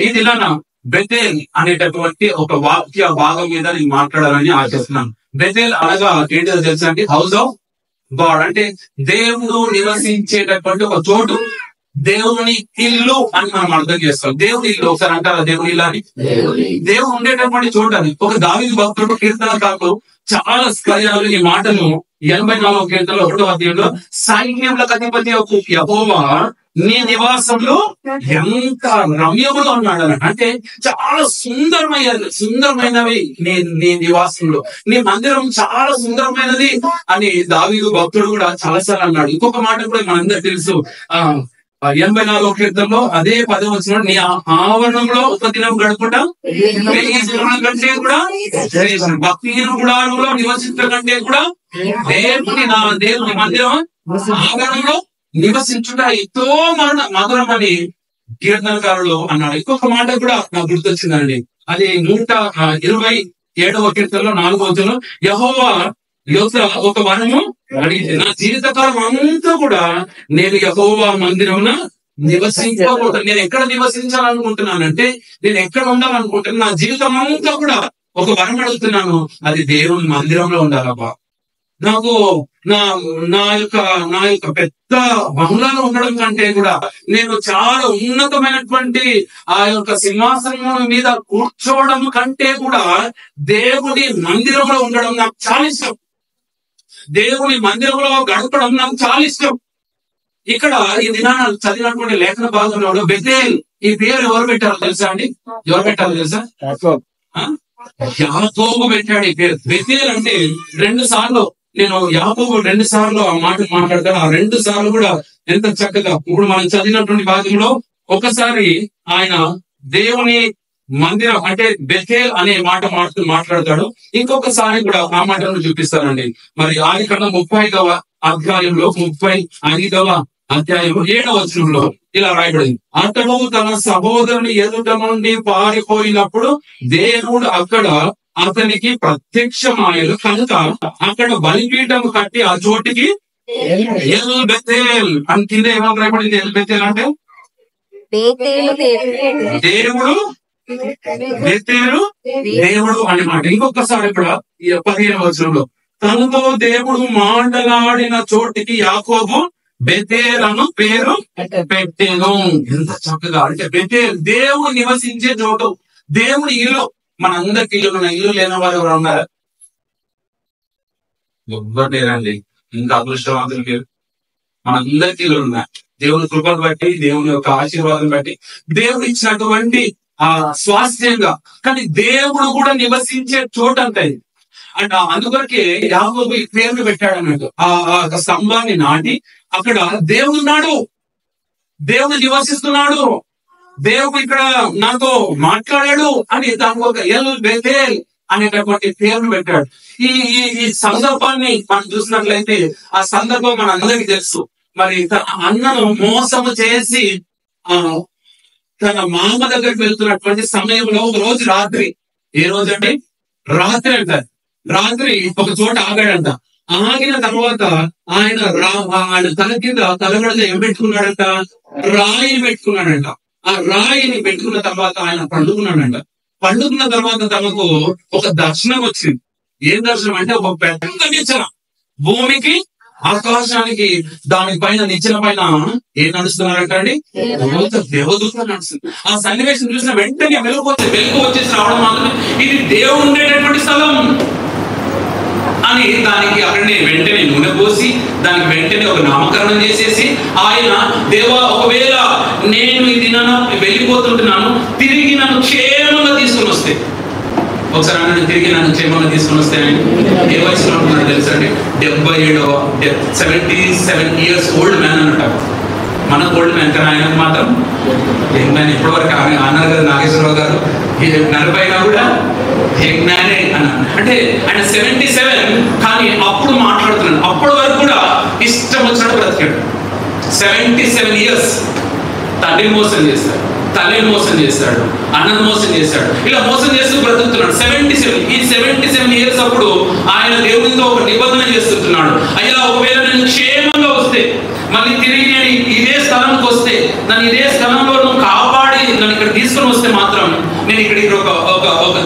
ఈ దినాన బెతేల్ అనేటటువంటి ఒక వాక్య భాగం మీద నేను మాట్లాడాలని ఆశిస్తున్నాను. బెతేల్ అనగా ఏంటో తెలుసా అండి? హౌస్ ఆఫ్ గాడ్, అంటే దేవుడు నివసించేటటువంటి ఒక చోటు, దేవుని ఇల్లు అని మనం అర్థం చేసుకోవాలి. దేవుని ఇల్లు ఒకసారి అంటారా దేవుని ఇల్లు అని? దేవుడు ఉండేటటువంటి చోటు అది. ఒక దావీదు భక్తుడు కీర్తనకారులు చాలా స్కర్యాలు ఈ మాటను 84వ కీర్తనలో 1వ అధ్యాయంలో, సైన్యములకు అధిపతి యెహోవా నీ నివాసంలో ఎంత రమ్యముగా ఉన్నాడు అని. అంటే చాలా సుందరమైనవి నీ నివాసంలో, నీ మందిరం చాలా సుందరమైనది అని దావీదు భక్తుడు కూడా చాలాసార్లు అన్నాడు. ఇంకొక మాట కూడా మనందరికి తెలుసు, 84వ కీర్తనలో అదే 10వ వచనం, నీ ఆవరణంలో ఒక దినం గడుపుట కంటే కూడా, భక్తిహీన గుడారంలో నివసించడం కంటే కూడా దేవుని మందిరం ఆవరణంలో నివసించుట ఎంతో మధురం అని కీర్తనకారులు అన్నాడు. ఇంకొక మాట కూడా నాకు గుర్తొచ్చిందండి. అది 127వ కీర్తనలో 4వ వచనంలో, యెహోవా ఒక వరము అడిగింది, నా జీవితకాలం అంతా కూడా నేను యెహోవా మందిరమున నివసించకూడదు. నేను ఎక్కడ నివసించాలనుకుంటున్నానంటే, నేను ఎక్కడ ఉండాలనుకుంటున్నాను, నా జీవితం అంతా కూడా ఒక వరం అడుగుతున్నాను, అది దేవుని మందిరంలో ఉండాలబ్బా. నాకు నా యొక్క పెద్ద బంగ్లాలో ఉండడం కంటే కూడా, నేను చాలా ఉన్నతమైనటువంటి ఆ యొక్క సింహాసనం మీద కూర్చోవడం కంటే కూడా దేవుని మందిరంలో ఉండడం నాకు చాలా ఇష్టం. దేవుని మందిరంలో గడపడం నాకు చాలా ఇష్టం. ఇక్కడ ఈ దినాన చదివినటువంటి లేఖన భాగంలో బెతేల్ ఈ పేరు ఎవరు పెట్టారో తెలుసా అండి? ఎవరు పెట్టారో తెలుసా? యాకోబు పెట్టాడు ఈ పేరు. బెతేల్ అంటే 2 సార్లు నేను యాకోబు 2 సార్లు ఆ మాట మాట్లాడతాను. ఆ 2 సార్లు కూడా ఎంత చక్కగా, ఇప్పుడు మనం చదివినటువంటి భాగంలో ఒకసారి ఆయన దేవుని మందిరం అంటే బెతేల్ అనే మాట మాట్లాడతాడు, ఇంకొకసారి కూడా ఆ మాటను చూపిస్తానండి. మరి ఆదికాండం 35వ అధ్యాయంలో 35వ అధ్యాయం 7వ వచనంలో ఇలా రాయబడింది, అతడు తన సహోదరుని ఎదుట నుండి పారిపోయినప్పుడు దేవుడు అక్కడ అతనికి ప్రత్యక్షమాయలు కనుక అక్కడ బలిపీఠం కట్టి ఆ చోటికి ఎల్ బెతేల్ అని కింద ఏమో రాయబడింది. ఎల్ బెతేల్ అంటే దేవుడు, బెతేలు దేవుడు అనే మాట. ఇంకొకసారి ఇక్కడ 15వ వచనంలో, తనతో దేవుడు మాటలాడిన చోటికి యాకోబు బెతేలను పేరు పెట్టెను. ఎంత చక్కగా, అంటే బెతేల్ దేవుడు నివసించే చోటు, దేవుని ఇల్లు. మనందరికి ఇల్లు ఉన్నాయి. ఇల్లు లేని వారు ఎవరు ఉన్నారా? ఎవ్వరు లేరండి. ఇంకా అదృష్టవంతులకి మనందరికి ఇల్లు ఉన్నాయి. దేవుని కృపను బట్టి, దేవుని యొక్క ఆశీర్వాదం బట్టి, దేవుడు ఇచ్చినటువంటి ఆ స్వాస్థ్యంగా. కానీ దేవుడు కూడా నివసించే చోటు అంటే అందుకొరకే యాకోబు ఈ పేరును పెట్టాడు అన్నట్టు. ఆ స్తంభాన్ని నాటి అక్కడ దేవుడున్నాడు, దేవుడు నివసిస్తున్నాడు, దేవుడు ఇక్కడ నాతో మాట్లాడాడు అని దానికి ఒక ఎల్ బెతేల్ అనేటటువంటి పేరును పెట్టాడు. ఈ సందర్భాన్ని మనం చూసినట్లయితే ఆ సందర్భం మన అందరికీ తెలుసు. మరి తన అన్నను మోసము చేసి తన మామ దగ్గరికి వెళ్తున్నటువంటి సమయంలో ఒక రోజు రాత్రి, ఏ రోజు అంటే రాత్రి అంటారు, రాత్రి ఒక చోట ఆగాడంట. ఆగిన తర్వాత ఆయన తల కింద తలగడగా ఏం పెట్టుకున్నాడంట? రాయిని పెట్టుకున్నాడంట. ఆ రాయిని పెట్టుకున్న తర్వాత ఆయన పండుకున్నాడంట. పండుకున్న తర్వాత తనకు ఒక దర్శనం వచ్చింది. ఏం దర్శనం అంటే, ఒక పెద్ద నిచ్చెన, భూమికి ఆకాశానికి దానిపైన నిచ్చెన పైన ఏం నడుస్తున్నారంట అండి? దేవదూతలు నడుస్తుంది. ఆ సన్నివేశం చూసిన వెంటనే వెలుగు వచ్చేసి రావడం మాత్రమే, ఇది దేవుడు ఉండేటటువంటి స్థలం అని దానికి అక్కడనే వెంటనే నూనె పోసి దానికి వెంటనే ఒక నామకరణం చేసేసి, ఆయన దేవా, ఒకవేళ నేను ఈ దినాన వెళ్ళిపోతుంటున్నాను, తిరిగి నన్ను క్షేమంగా తీసుకుని వస్తే, ఒకసారి అన్న తిరిగి నన్ను క్షేమంగా తీసుకుని వస్తే, ఏ వయసులో ఉంటున్నాడు తెలుసా అండి? 77 years ఓల్డ్ మ్యాన్ అంటారు. మన ఓల్డ్ మ్యాన్, కానీ ఆయనకు మాత్రం యంగ్ మ్యాన్. ఇప్పటి వరకు అన్నారు కదా నాగేశ్వరరావు గారు, 40 కూడా యంగ్ మ్యానే అన్నారు. అంటే ఆయన 77, కానీ అప్పుడు మాట్లాడుతున్నాడు. అప్పటి వరకు కూడా ఇష్టం వచ్చినట్టు బ్రతికాడు. 77 years తండ్రిని మోసం చేస్తాడు, తల్లిని మోసం చేస్తాడు, అన్నను మోసం చేస్తాడు, ఇలా మోసం చేస్తూ బ్రతుకుతున్నాడు. 77 ఈ 77 years అప్పుడు ఆయన దేవునితో ఒక నిబంధన చేస్తున్నాడు. అయ్యా, ఒకవేళ నేను క్షేమంగా వస్తే, మళ్ళీ తిరిగి నేను ఇదే స్థలంకి వస్తే, నన్ను ఇదే స్థలంలో నువ్వు కాపాడి నన్ను ఇక్కడ తీసుకొని నేను ఇక్కడికి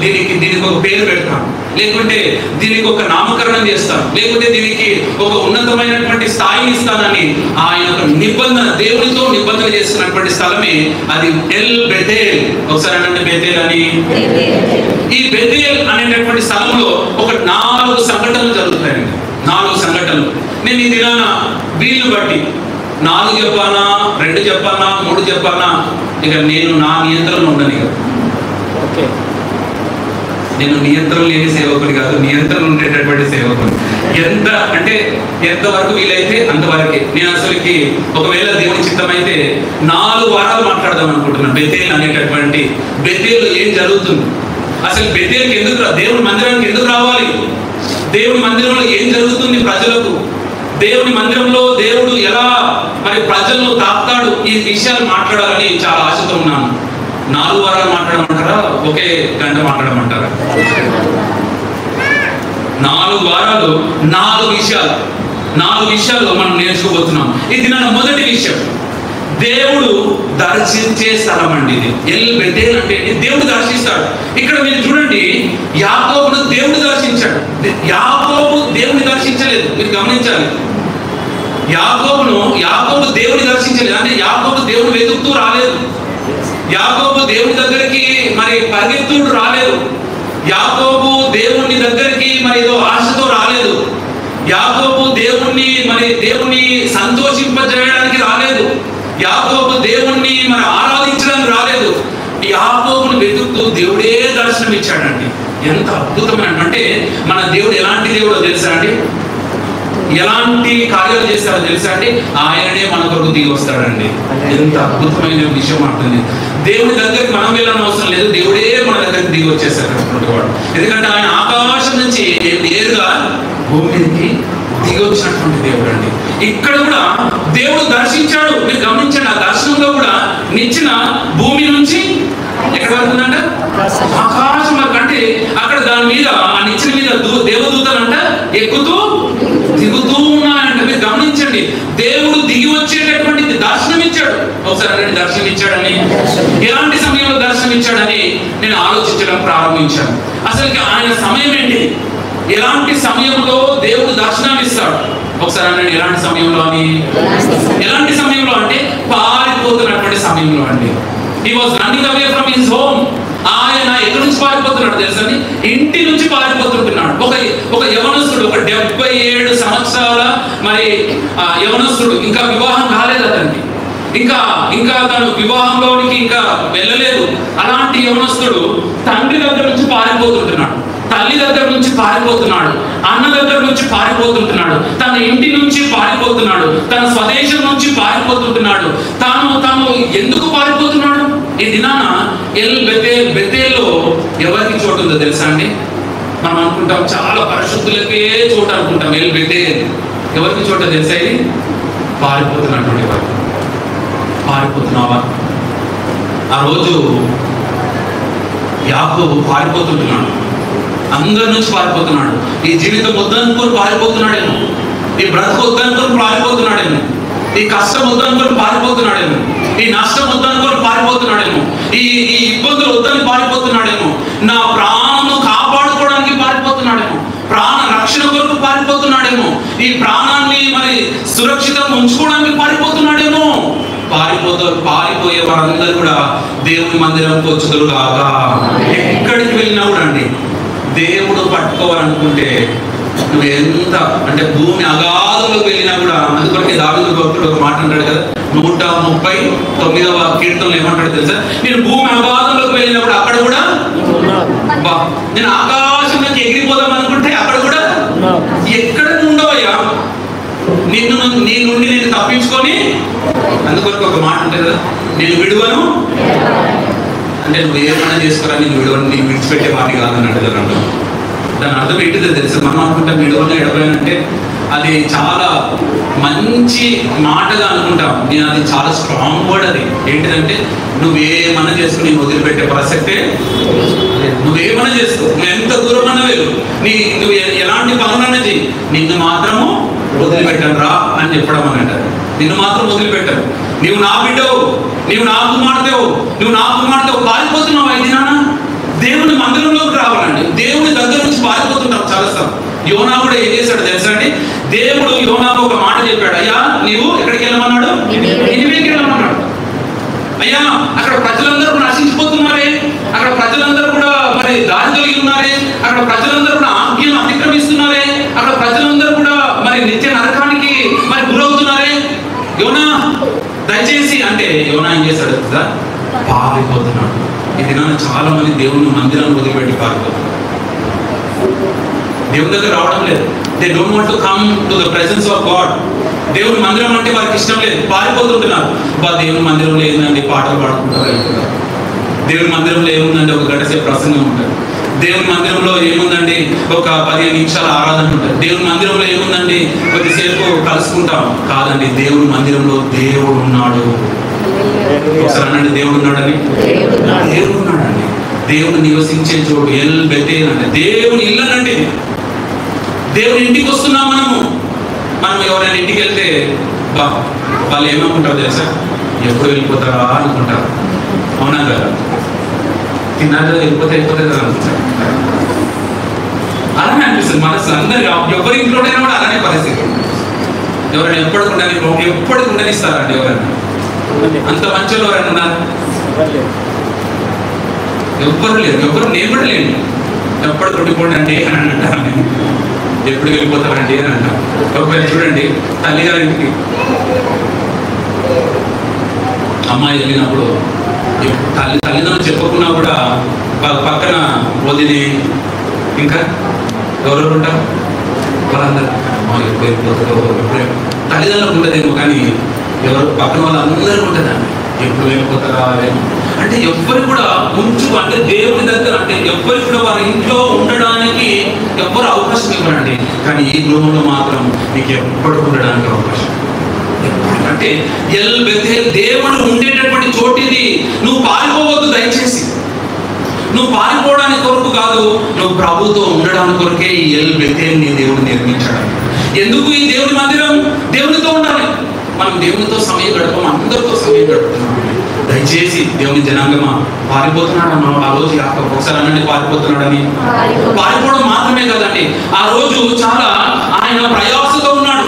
దీనికి ఒక పేరు పెడతాను, లేకుంటే దీనికి ఒక నామకరణం చేస్తాను, లేకుంటే దీనికి ఒక ఉన్నతమైనటువంటి స్థాయిని ఇస్తానని ఆయన ఒక నిబంధన, దేవునితో నిబంధన చేస్తున్నటువంటి స్థలమే అది ఎల్ బెతేల్. ఒకసారి అంటే బెతేల్ అని. ఈ బెతేల్ అనేటటువంటి స్థలంలో ఒక 4 సంఘటనలు జరుగుతాయండి. 4 సంఘటనలు. నేను ఈ దినాన వీళ్ళు బట్టి 4 చెప్పానా, 2 చెప్పానా, 3 చెప్పానా, ఇక నేను నా నియంత్రణ ఉండను. ఇక నేను నియంత్రణ లేని సేవకుని కాదు, నియంత్రణ ఉండేటటువంటి సేవకుని. ఎంతవరకు వీలైతే అంతవరకే. నేను అసలుకి ఒకవేళ దేవుని చిత్తం అయితే 4 వారాలు మాట్లాడదాం అనుకుంటున్నాను. బెతేల్ అనేటటువంటి బెతేల్లో ఏం జరుగుతుంది, అసలు బెతేల్కి ఎందుకు, దేవుని మందిరానికి ఎందుకు రావాలి, దేవుని మందిరంలో ఏం జరుగుతుంది ప్రజలకు, దేవుని మందిరంలో దేవుడు ఎలా మరి ప్రజలను తాకుతాడు, ఈ విషయాలు మాట్లాడాలని చాలా ఆశతో ఉన్నాను. 4 వారాలు మాట్లాడమంటారా, ఒకే గంట మాట్లాడమంటారా? 4 వారాలు 4 విషయాలు మనం నేర్చుకోబోతున్నాం. ఇది నా మొదటి విషయం, దేవుడు దర్శించే స్థలం అండి ఇది. ఎల్ బెతేల్ అంటే దేవుడు దర్శిస్తాడు. ఇక్కడ మీరు చూడండి, యాకోబును దేవుడు దర్శించాడు. యాకోబు దేవుని దర్శించలేదు, మీరు గమనించాలి. యాకోబు దేవుని దర్శించలేదు. అంటే యాకోబు దేవుని వెతుకుతూ రాలేదు, యాకోబు దేవుని దగ్గరికి మరి పరిగెత్తుడు రాలేదు, యాకోబు దేవుని దగ్గరికి మరి ఏదో ఆశతో రాలేదు, యాకోబు దేవుణ్ణి సంతోషింపజేయడానికి రాలేదు, యాకోబు దేవుణ్ణి మరి ఆరాధించడానికి రాలేదు. యాకోబును వెతుకుతూ దేవుడే దర్శనం ఇచ్చాడండి. ఎంత అద్భుతమైన, అంటే మన దేవుడు ఎలాంటి దేవుడో తెలుసా అండి, ఎలాంటి కార్యాలు చేస్తారో తెలుసా అండి, ఆయననే మన కొరకు దిగి వస్తాడండి. ఎంత అద్భుతమైన విషయం అంటుంది. దేవుని దగ్గరికి మనం వెళ్ళని అవసరం లేదు, దేవుడే మన దగ్గరికి దిగి వచ్చేస్తాడు వాడు. ఎందుకంటే ఆయన ఆకాశం నుంచి నేరుగా భూమి మీదకి దిగి వచ్చినటువంటి దేవుడు అండి. ఇక్కడ కూడా దేవుడు దర్శించాడు. మీరు గమనించండి, ఆ దర్శనంలో కూడా నిచ్చిన భూమి నుంచి ఎక్కడ వరకుందంట, ఆకాశం వరకు. అంటే అక్కడ దాని మీద, ఆ నిచ్చిన మీద దేవదూతలంట ఎక్కుతూ దిగుతూ ఉన్నాయంట. మీరు గమనించండి, దేవుడు దిగి వచ్చేటటువంటి దర్శనం ఇచ్చాడు. ఒకసారి దర్శనం ఇచ్చాడని, ఎలాంటి సమయంలో దర్శనం ఇచ్చాడని నేను ఆలోచించడం ప్రారంభించాను. అసలుకి ఆయన సమయం ఏంటి, ఎలాంటి సమయంలో దేవుడు దర్శనాన్ని ఇస్తాడు? ఒకసారి అన్నాడు, ఎలాంటి సమయంలో అని. ఎలాంటి సమయంలో అంటే పారిపోతున్నటువంటి సమయంలో అండి. He was running away from his home. ఆయన ఎక్కడి నుంచి పారిపోతున్నాడు తెలుసా? ఇంటి నుంచి పారిపోతుంటున్నాడు. ఒక యవనస్తుడు, ఒక 77 సంవత్సరాల మరి యవనస్తుడు, ఇంకా వివాహం కాలేదు అతనికి, ఇంకా తను వివాహంలోనికి ఇంకా వెళ్ళలేదు. అలాంటి యవనస్తుడు తండ్రి దగ్గర నుంచి పారిపోతుంటున్నాడు, తల్లి దగ్గర నుంచి పారిపోతున్నాడు, అన్న దగ్గర నుంచి పారిపోతుంటున్నాడు, తన ఇంటి నుంచి పారిపోతున్నాడు, తన స్వదేశం నుంచి పారిపోతుంటున్నాడు. తాను ఎందుకు పారిపోతున్నాడు? ఈ దినాన ఎల్ బెతేల్లో ఎవరికి చోటు ఉందో తెలుసా అండి? మనం అనుకుంటాం చాలా పరిశుద్ధులకే చోటు అనుకుంటాం. ఎల్ బెతేల్ ఎవరికి చోటు తెలుసా? ఇది పారిపోతున్నటువంటి వారు. పారిపోతున్నావా? ఆ రోజు యాకోబు పారిపోతుంటున్నాడు, అందరి నుంచి పారిపోతున్నాడు. ఈ జీవితం వద్దనుకొని పారిపోతున్నాడేమో, ఈ బ్రతుకు వద్దనుకొని పారిపోతున్నాడేమో, ఈ కష్టం వద్దనుకొని పారిపోతున్నాడేమో, ఈ నష్టం వద్దనుకొని పారిపోతున్నాడేమో, ఈ ఇబ్బందులు వద్దని పారిపోతున్నాడేమో, నా ప్రాణము కాపాడుకోవడానికి పారిపోతున్నాడేమో, ప్రాణ రక్షణ కొరకు పారిపోతున్నాడేమో, ఈ ప్రాణాన్ని మరి సురక్షితంగా ఉంచుకోవడానికి పారిపోతున్నాడేమో. పారిపోయే వారందరూ కూడా దేవుని మందిరంకి వచ్చుదురు కాక. ఎక్కడికి వెళ్ళినా కూడా అండి, దేవుడు పట్టుకోవాలనుకుంటే నువ్వు ఎంత అంటే భూమి అగాధంలోకి వెళ్ళినా కూడా. అందుకొరకే దావీదు భక్తుడు ఒక మాట అంటాడు కదా, 139వ కీర్తనలో ఏమంటాడు తెలుసా? నేను భూమి అగాధంలోకి వెళ్ళినప్పుడు అక్కడ కూడా, నేను ఆకాశం నుంచి ఎగిరిపోదాం అనుకుంటే అక్కడ కూడా ఎక్కడ ఉండవయ్యా, నీ నుండి నేను తప్పించుకొని. అందుకొరకు ఒక మాట ఉంటుంది కదా, నేను విడువను అంటే నువ్వు ఏమైనా చేసుకోరా, నేను విడిచిపెట్టే వాటి కాదన్నాడు కదా. దాని అర్థం ఏంటిదో తెలుసు? మనం అనుకుంటాం విడువను ఎడవనంటే అది చాలా మంచి మాటగా అనుకుంటాం. నేను అది చాలా స్ట్రాంగ్ వర్డ్. అది ఏంటిదంటే నువ్వేమన్నా చేసుకుని వదిలిపెట్టే ప్రసక్తే, నువ్వేమన్నా చేసుకో, నువ్వు ఎంత దూరం అన్నా వెళ్ళు, నువ్వు ఎలాంటి పనులన్నా చెయ్యి, నిన్ను మాత్రము వదిలిపెట్టను రా అని చెప్పడం అని అంటారు. నిన్ను మాత్రం వదిలిపెట్టను, నీవు నా బిడ్డవు, నీవు నా కుమార్తెవు, నువ్వు నా కుమార్తెవు. పారిపోతున్నావు. ఇది నాన్న యోనా కూడా ఏం చేశాడు తెలుసా అండి? దేవుడు యోనాకు ఒక మాట చెప్పాడు, అయ్యా నీవు ఎక్కడికి వెళ్ళమన్నాడు? నినివేకి వెళ్ళమన్నాడు. అయ్యా అక్కడ ప్రజలందరూ నశించిపోతున్నారే, అక్కడ ప్రజలందరూ కూడా మరి దారి కలిగి ఉన్నారే, అక్కడ ప్రజలందరూ కూడా ఆజ్ఞను అతిక్రమిస్తున్నారే, అక్కడ ప్రజలందరూ కూడా మరి నిత్య నరకానికి మరి గురవుతున్నారే, యోనా దయచేసి అంటే యోనా ఏం చేశాడు కదా? పారిపోతున్నాడు. ఈ దినాన చాలా మంది దేవుని మందిరాన్ని వదిలిపెట్టి పారిపోతున్నారు. దేవుని దగ్గర రావడం లేదు. They don't want to come to the presence of God. దేవుని మందిరం అంటే వారికి ఇష్టం లేదు, పారిపోతుంటున్నారు. దేవుని మందిరంలో ఏందండి? పాటలు పాడుకుంటారు వెళ్తున్నారు. దేవుని మందిరంలో ఏముందండి? ఒక గంట సేపు ప్రసంగం ఉంటుంది. దేవుని మందిరంలో ఏముందండి? ఒక 15 నిమిషాల ఆరాధన ఉంటుంది. దేవుని మందిరంలో ఏముందండి? కొద్దిసేపు కలుసుకుంటాం. కాదండి, దేవుని మందిరంలో దేవుడు ఉన్నాడు. ఒకసారి అనండి, దేవుడు ఉన్నాడని. దేవుడు ఉన్నాడండి. దేవుడు నివసించే చోటు ఎల్ బెతేల్ అంటే దేవుని ఇల్లు అనండి. దేవుని ఇంటికి వస్తున్నాం మనం ఎవరైనా ఇంటికి వెళ్తే వాళ్ళు ఏమనుకుంటారు తెలుసా? ఎప్పుడు వెళ్ళిపోతారా అనుకుంటారు. అవునా కదా? తిన్నాక వెళ్ళిపోతే కదా అనుకుంటారు. అలానే అనిపిస్తుంది మనసు అందరు. ఎవరి ఇంట్లోనైనా కూడా అలానే పరిస్థితి. ఎవరైనా ఎప్పటికి ఉండనిస్తారండి? ఎవరైనా అంత మంచి ఎవరైనా ఉన్నారు? ఎవ్వరు లేరు. నేను కూడా లేను. ఎప్పుడు కొట్టుకోండి అండి అని అంటాను నేను. ఎప్పుడు వెళ్ళిపోతారండి అని అంటాను. ఒకవేళ చూడండి, తల్లిగారింటికి అమ్మాయి వెళ్ళినప్పుడు తల్లిదండ్రులు చెప్పకున్నా కూడా పక్కన వదిలి ఇంకా ఎవరెవరు ఉంటారు వాళ్ళందరూ అమ్మాయి ఎప్పుడు వెళ్ళిపోతారో తల్లిదండ్రులకు ఉండదేమో, కానీ ఎవరు పక్కన వాళ్ళందరూ ఉంటుందండి. ఎప్పుడు వెళ్ళిపోతారా అంటే ఎవ్వరు కూడా అంటే దేవుని దగ్గర అంటే ఎవ్వరు కూడా వారి ఇంట్లో ఉండడానికి ఎవ్వరు అవకాశం ఇవ్వరండి. కానీ ఈ గృహంలో మాత్రం మీకు ఎప్పటికి ఉండడానికి అవకాశం. అంటే దేవుడు ఉండేటటువంటి చోటిది. నువ్వు పారిపోవద్దు దయచేసి. నువ్వు పారిపోవడానికి కొరకు కాదు, నువ్వు ప్రభుతో ఉండడానికి కొరకే ఈ ఎల్ బెతేల్ని దేవుడు నిర్మించాడు. ఎందుకు ఈ దేవుని మందిరం? దేవునితో ఉండాలి. మనం దేవునితో సమయం గడపం, అందరితో సమయం గడుపుతున్నాం. దయచేసి దేవుని జనాంగమా, పారిపోతున్నాడు మనం ఆ రోజు ఒకసారి అనండి, పారిపోతున్నాడని. పారిపోవడం మాత్రమే కదండి, ఆ రోజు చాలా ఆయన ప్రయాసతో ఉన్నాడు.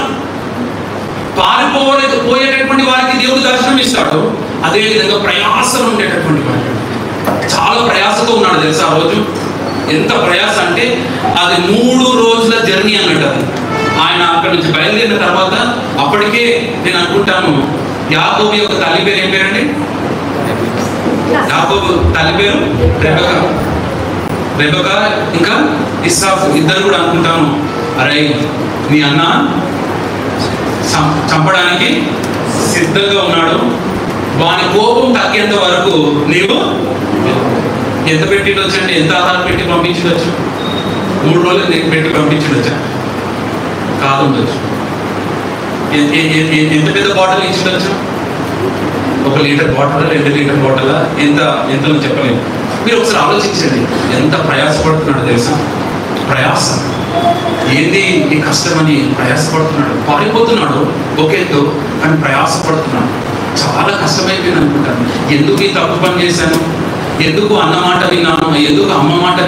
పోయేటటువంటి వారికి దేవుడు దర్శనం ఇస్తాడు. అదే విధంగా ప్రయాసలు ఉండేటటువంటి వారికి చాలా ప్రయాసతో ఉన్నాడు తెలుసా? ఆ రోజు ఎంత ప్రయాస అంటే అది 3 రోజుల జర్నీ అన్నట్టు. అది ఆయన అక్కడి నుంచి బయలుదేరిన తర్వాత అప్పటికే నేను అనుకుంటాను యాకోబు యొక్క తల్లి పేరు ఏం పేరండి? యాకోబు తల్లి పేరు రెబెకా ఇంకా ఇస్సాకు. ఇద్దరు కూడా అనుకుంటాను, అరే నీ అన్న చంపడానికి సిద్ధంగా ఉన్నాడు, వాని కోపం తగ్గేంత వరకు నీవు ఎంత పెట్టిండొచ్చు అంటే ఎంత ఆధారం పెట్టి పంపించవచ్చు? 3 రోజులు పెట్టి పంపించడొచ్చా? కాదు, ఉండొచ్చు. ఎంత పెద్ద బాటిల్ ఇచ్చిండొచ్చు? 1 లీటర్ బాటిల్, 2 లీటర్ బాటిల్, ఎంతో చెప్పలేదు. మీరు ఒకసారి ఆలోచించండి, ఎంత ప్రయాసపడుతున్నాడు తెలుసా? ప్రయాస ఏంది ఈ కష్టమని ప్రయాసపడుతున్నాడు. పారిపోతున్నాడు ఒకేతో, కానీ ప్రయాసపడుతున్నాడు. చాలా కష్టమైపోయింది అనుకుంటాను. ఎందుకు ఈ తప్పు పని చేశాను? ఎందుకు అన్న మాట విన్నాను? ఎందుకు అమ్మ మాట?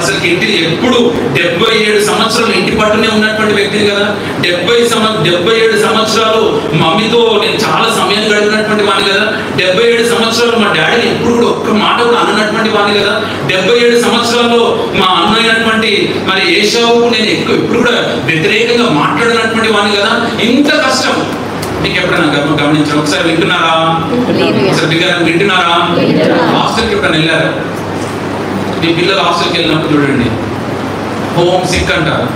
అసలు ఇంటి ఎప్పుడు 77 సంవత్సరాలు ఇంటి పట్టునే ఉన్నటువంటి వ్యక్తిని కదా. 77 సంవత్సరాలు మమ్మీతో నేను చాలా సమయం గడిపినటువంటి వాడిని కదా. 77 సంవత్సరాలు మా డాడీని ఎప్పుడు కూడా ఒక్క మాట కూడా అన్నటువంటి వాడిని కదా. 77 సంవత్సరాల్లో మా అన్న అయినటువంటి మరి ఏశావుకు నేను ఎప్పుడు కూడా వ్యతిరేకంగా మాట్లాడినటువంటి వాడిని కదా. ఇంత కష్టం మీకు ఎప్పుడైనా గమనించారు? ఒకసారి వింటున్నారా? వింటున్నారా? హాస్టల్కి ఎప్పుడైనా వెళ్ళారా? మీ పిల్లలు హాస్టల్కి వెళ్ళినప్పుడు చూడండి, హోమ్ సిక్ అంటారు.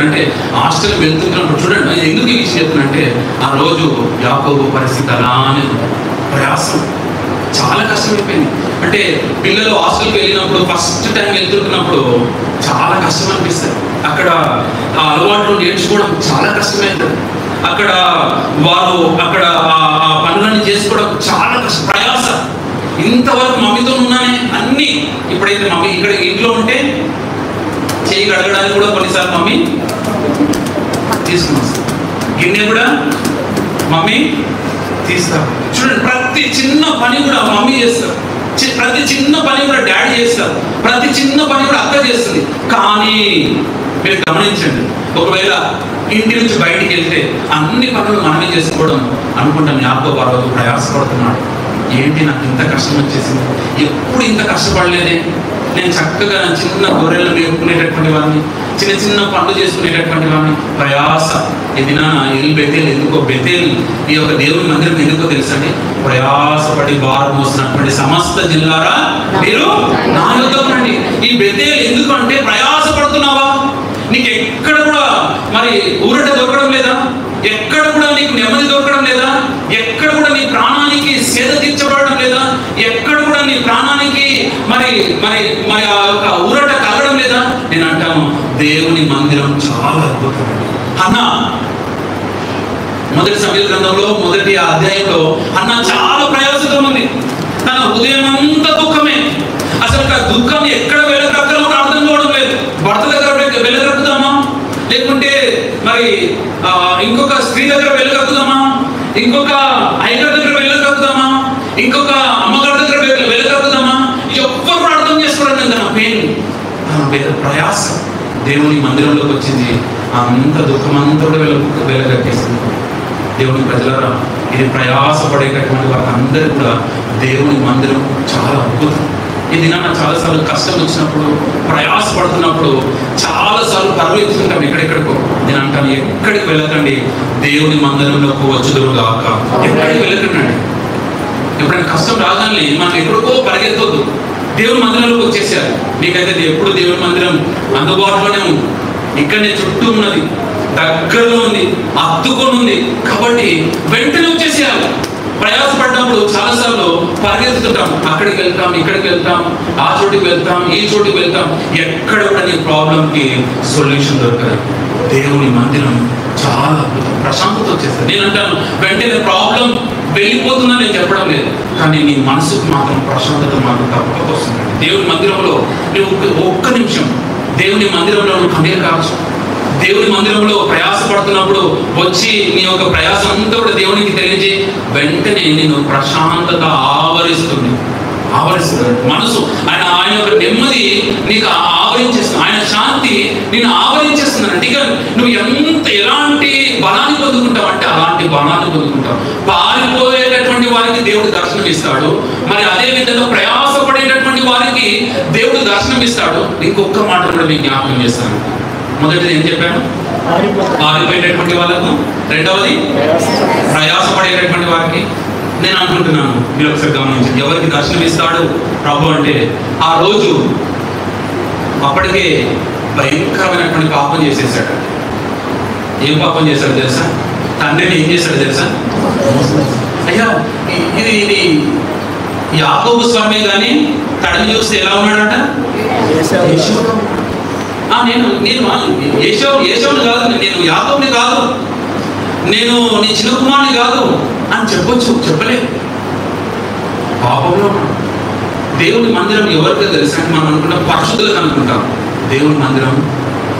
అంటే హాస్టల్కి వెళ్తున్నప్పుడు చూడండి. ఎందుకు ఈ విషయం చెప్తున్నంటే, ఆ రోజు యాకోబు పరిస్థితి అలానే ప్రయాసం చాలా కష్టమైపోయింది. అంటే పిల్లలు హాస్టల్కి వెళ్ళినప్పుడు ఫస్ట్ టైం వెళ్తున్నప్పుడు చాలా కష్టం అనిపిస్తుంది. అక్కడ ఆ అలవాట్లు నేర్చుకోవడం చాలా కష్టమైంది. అక్కడ వారు ఆ పనులన్నీ చేసుకోవడం చాలా ప్రయాస. ఇంతవరకు మమ్మీతో ఉన్నానే అన్ని. ఇప్పుడైతే మమ్మీ ఇక్కడ ఇంట్లో ఉంటే చేయి కడగడానికి కూడా కొన్నిసార్లు మమ్మీ తీసుకుని వస్తారు. గిన్నె కూడా మమ్మీ తీస్తారు. చూడండి, ప్రతి చిన్న పని కూడా మమ్మీ చేస్తారు. ప్రతి చిన్న పని కూడా డాడీ చేస్తారు, ప్రతి చిన్న పని కూడా అక్క చేస్తుంది. కానీ మీరు గమనించండి, ఒకవేళ ఇంటి నుంచి బయటికి వెళ్తే అన్ని పనులు మనమే చేసుకోవడం అనుకుంటాం. యాకోబు ఆ రోజు ప్రయాసపడుతున్నాడు. ఏంటి నాకు ఇంత కష్టం వచ్చేసింది, ఎప్పుడు ఇంత కష్టపడలేదే, నేను చక్కగా చిన్న గొర్రెలు మేపుకునేటటువంటి వాడిని, చిన్న చిన్న పనులు చేసుకునేటటువంటి వాడిని. ప్రయాస ఇది నా బెతేలు ఎందుకో, బెతేలు ఈ యొక్క దేవుని మందిరం ఎందుకో తెలుసండి, ప్రయాసపడి భారం మోసినటువంటి సమస్త జిల్లారా మీరు నా యొద్దకు రండి. ఈ బెతేలు ఎందుకు అంటే, ప్రయాసపడుతున్నావా, నీకు ఎక్కడ కూడా మరి ఊరట దొరకడం లేదా, ఎక్కడ కూడా నీకు నెమ్మది దొరకడం లేదా, ఎక్కడ కూడా నీ ప్రాణానికి సేద తీర్చబడడం లేదా, ఎక్కడ కూడా నీ ప్రాణానికి మరి మరి మరి ఆ యొక్క ఊరట కలగడం లేదా. నేను అంటాను, దేవుని మందిరం చాలా అద్భుతం. అన్న మొదటి సమూయేలు గ్రంథంలో మొదటి అధ్యాయంలో అన్న చాలా ప్రయాసంతో ఉంది. తన హృదయం అంతా దుఃఖమే. అసలు దుఃఖం ఎక్కడ వెళ్ళగక్కలో అర్థం కావడం లేదు. భర్త దగ్గర వెళ్ళగలుగుతామా, లేకుంటే మరి ఇంకొక స్త్రీ దగ్గర వెళ్ళగలుగుతామా, ఇంకొక అయ్యగారి దగ్గర వెళ్ళగలుగుతామా, ఇంకొక అమ్మగారి దగ్గర వెళ్ళగలుగుతామా, ఎవ్వరు కూడా అర్థం చేసుకోవడం లేదు. తన పెయిన్, తన ప్రయాస దేవుని మందిరంలోకి వచ్చింది. అంత దుఃఖం అంతా కూడా వెళ్ళగట్టేసింది. దేవుని ప్రజలారా, ఇది ప్రయాసపడేటటువంటి వారందరూ కూడా దేవుని మందిరం చాలా అద్భుతం. ఇది నాకు చాలాసార్లు కష్టం వచ్చినప్పుడు, ప్రయాసపడుతున్నప్పుడు చాలాసార్లు పర్వెత్తుకుంటాం ఎక్కడెక్కడికో. నేను అంటాను, ఎక్కడికి వెళ్ళకండి, దేవుని మందిరంలోకి వచ్చుదురుగాక. ఎక్కడికి వెళ్ళకండి. ఎప్పుడైనా కష్టం రాగానే మనం ఎక్కడికో పరిగెత్తొద్దు, దేవుని మందిరంలోకి వచ్చేసారు. మీకైతే ఎప్పుడు దేవుని మందిరం అందుబాటులోనే ఉంది, ఇక్కడనే చుట్టూ ఉన్నది, దగ్గరలో ఉంది, అత్తుకొని ఉంది. కాబట్టి వెంటనే వచ్చేసేయాలి. ప్రయాసపడ్డప్పుడు చాలాసార్లు పరిగెత్తుతుంటాం, అక్కడికి వెళ్తాం, ఇక్కడికి వెళ్తాం, ఆ చోటికి వెళ్తాం, ఈ చోటికి వెళ్తాం. ఎక్కడ కూడా నీ ప్రాబ్లంకి సొల్యూషన్ దొరకదు. దేవుని మందిరం చాలా అద్భుతం, ప్రశాంతత వచ్చేస్తుంది. నేను అంటాను, వెంటనే ప్రాబ్లం వెళ్ళిపోతుందని నేను చెప్పడం లేదు, కానీ నీ మనసుకు మాత్రం ప్రశాంతత మాత్రం తప్పక వస్తుంది. దేవుని మందిరంలో నువ్వు ఒక్క నిమిషం దేవుని మందిరంలో నువ్వు కన్నీరు కావచ్చు. దేవుని మందిరంలో ప్రయాసపడుతున్నప్పుడు వచ్చి నీ యొక్క ప్రయాసం అంతా కూడా దేవునికి తెలియజే, వెంటనే నేను ప్రశాంతత ఆవరిస్తుంది. మనసు ఆయన యొక్క నెమ్మది నీకు ఆవరించేస్తుంది, ఆయన శాంతి నేను ఆవరించేస్తుంది. అంటే ఇక నువ్వు ఎలాంటి బలాన్ని పొందుకుంటావు అంటే అలాంటి బలాన్ని పొందుకుంటావు. పారిపోయేటటువంటి వారికి దేవుడు దర్శనం ఇస్తాడు, మరి అదే విధంగా ప్రయాసపడేటటువంటి వారికి దేవుడు దర్శనం ఇస్తాడు. ఇంకొక మాట కూడా మీకు జ్ఞాపకం చేస్తాను. మొదటిది ఏం చెప్పాను, పారిపోయేటటువంటి వాళ్ళకు, రెండవది ప్రయాసపడేటటువంటి వారికి. నేను అనుకుంటున్నాను, మీరు ఒకసారి గమనించండి, ఎవరికి దర్శనం ఇస్తాడు ప్రభు అంటే, ఆ రోజు అప్పటికే భయంకరమైనటువంటి పాపం చేసేసాడు. ఏం పాపం చేశాడు తెలుసా? తండ్రిని ఏం చేశాడు తెలుసా? అయ్యా, ఇది యాకోబు స్వామి కానీ తడిని చూస్తే ఎలా ఉన్నాడంట? నేను ఏషోని కాదు, నేను యాకోబుని కాదు, నేను నీ చిన్న కుమారుని కాదు అని చెప్పొచ్చు, చెప్పలేదు. పాపంలో దేవుని మందిరం ఎవరికో తెలుసా? మనం అనుకుంటాం పరిశుద్ధులకు అనుకుంటాం. దేవుని మందిరం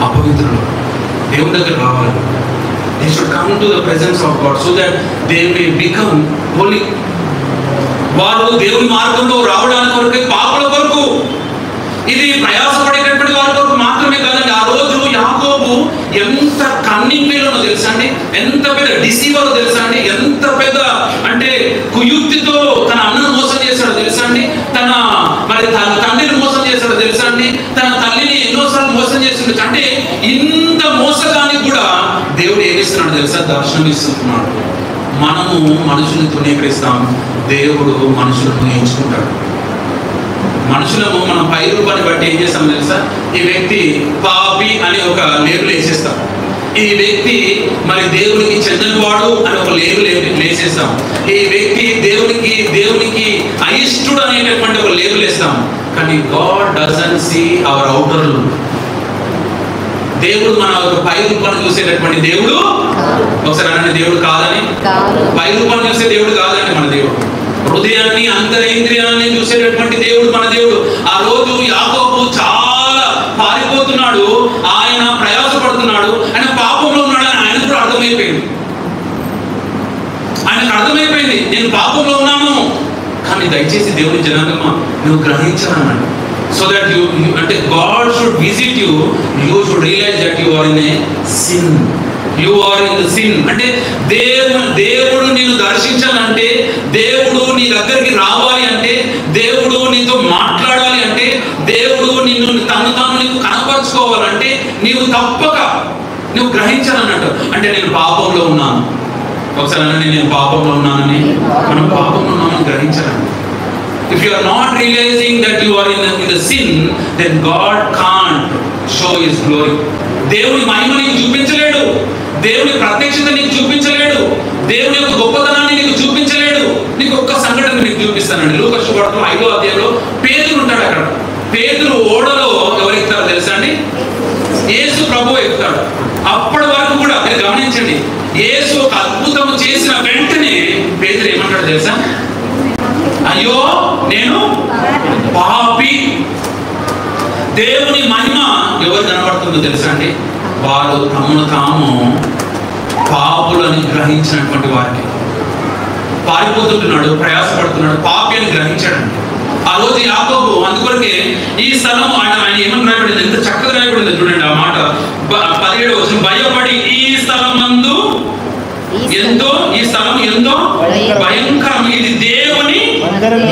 అపవిత్రులు దేవుని దగ్గర రావాలి. They should come to the presence of God so that they may become holy. వారు దేవుని మార్గంలో రావడానికి కొరకు, పాపల కొరకు, ఇది ప్రయాసపడేటటువంటి వారి కొరకు మాత్రమే కాదండి. ఆ రోజు యాకోబు ఎంత కన్నింగ్ ఫెలోనో తెలుసా అండి, ఎంత పెద్ద డిసీవరో తెలుసా అండి, ఎంత పెద్ద అంటే కుయుక్తితో తన అన్నను మోసం చేశాడో తెలుసా అండి, తన తండ్రిని మోసం చేశాడో తెలుసా అండి, తన తల్లిని ఎన్నోసార్లు మోసం చేస్తుండొచ్చు. అంటే ఇంత మోసగానికి కూడా దేవుడు ఏమిస్తున్నాడు తెలుసా? దర్శనం ఇస్తున్నాడు. మనము మనుషుల్ని తృణీకరిస్తాం, దేవుడు మనుషులను ఎంచుకుంటాడు. మనుషులము మనం పై రూపాన్ని బట్టి ఏం చేస్తాం తెలుసా? ఈ వ్యక్తి పాపి అని ఒక లేబుల్ వేసేస్తాం, ఈ వ్యక్తి మరి దేవునికి చెందనివాడు అని ఒక లేబుల్ వేసేస్తాం, ఈ వ్యక్తి దేవునికి అయిష్టుడు అనేటటువంటి ఒక లేబుల్ వేస్తాం. కానీ God doesn't see our outer look. దేవుడు మన ఒక పై రూపాన్ని చూసేటటువంటి దేవుడు, ఒకసారి అనండి, దేవుడు కాదని, పై రూపాన్ని చూసే దేవుడు కాదండి మన దేవుడు. హృదయాన్ని, అంతరేంద్రియాన్ని చూసేటటువంటి దేవుడు మన దేవుడు. ఆ రోజు యాకోబు చాలా పారిపోతున్నాడు, ఆయన ప్రయాసపడుతున్నాడు, ఆయన పాపంలో ఉన్నాడు అని ఆయనకు కూడా అర్థమైపోయింది. ఆయనకు అర్థమైపోయింది, నేను పాపంలో ఉన్నాను, కానీ అని దయచేసి దేవుని జనాంగమా నువ్వు గ్రహించాలన్నాడు. సో దట్ యు అంటే God should visit you, you should realise that you are in a sin. You are in the sin అంటే దేవుడు నిన్ను దర్శించాలంటే, దేవుడు నీ దగ్గరికి రావాలి అంటే, దేవుడు నీతో మాట్లాడాలి అంటే, దేవుడు నిన్ను తాను నీకు కనపరుచుకోవాలంటే నీవు తప్పక నువ్వు గ్రహించాలన్నట్టు. అంటే నేను పాపంలో ఉన్నాను, ఒకసారి అనండి నేను పాపంలో ఉన్నానని. మనం పాపంలో ఉన్నామని గ్రహించాలండి. If you are not realizing that you are in the sin, then God can't show His glory. దేవుని మహిమ నీకు చూపించలేడు, దేవుని ప్రత్యక్షత నీకు చూపించలేడు, దేవుని యొక్క గొప్పతనాన్ని నీకు చూపించలేడు. నీకు ఒక్క సంఘటన నీకు చూపిస్తానండి. లూకా సువార్త 5వ అధ్యాయంలో పేతురు ఉంటాడు. అక్కడ పేతురు ఓడలో ఎవరు ఎక్కుతారో తెలుసా అండి? యేసు ప్రభువు ఎక్కుతాడు. అప్పటి వరకు కూడా మీరు గమనించండి, యేసు ఒక అద్భుతం చేసిన వెంటనే పేతురు ఏమంటాడు తెలుసా? అయ్యో నేను పాపి. దేవుని మహిమ ఎవరు కనబడుతుందో తెలుసా అండి? వారు తమను తాము పాపులని గ్రహించినటువంటి వారికి. పారిపోతుంటున్నాడు, ప్రయాసపడుతున్నాడు, పాపి అని గ్రహించాడండి. ఆ రోజు యాకోబు అందుకొరకే ఈ స్థలం ఆయన ఏమని రాయబడింది, ఎంత చక్కగా రాయబడింది చూడండి. ఆ మాట 17వ వచనం, భయపడి ఈ స్థలం నందు ఎంతో, ఈ స్థలం ఎంతో భయంకరం, ఇది దేవుని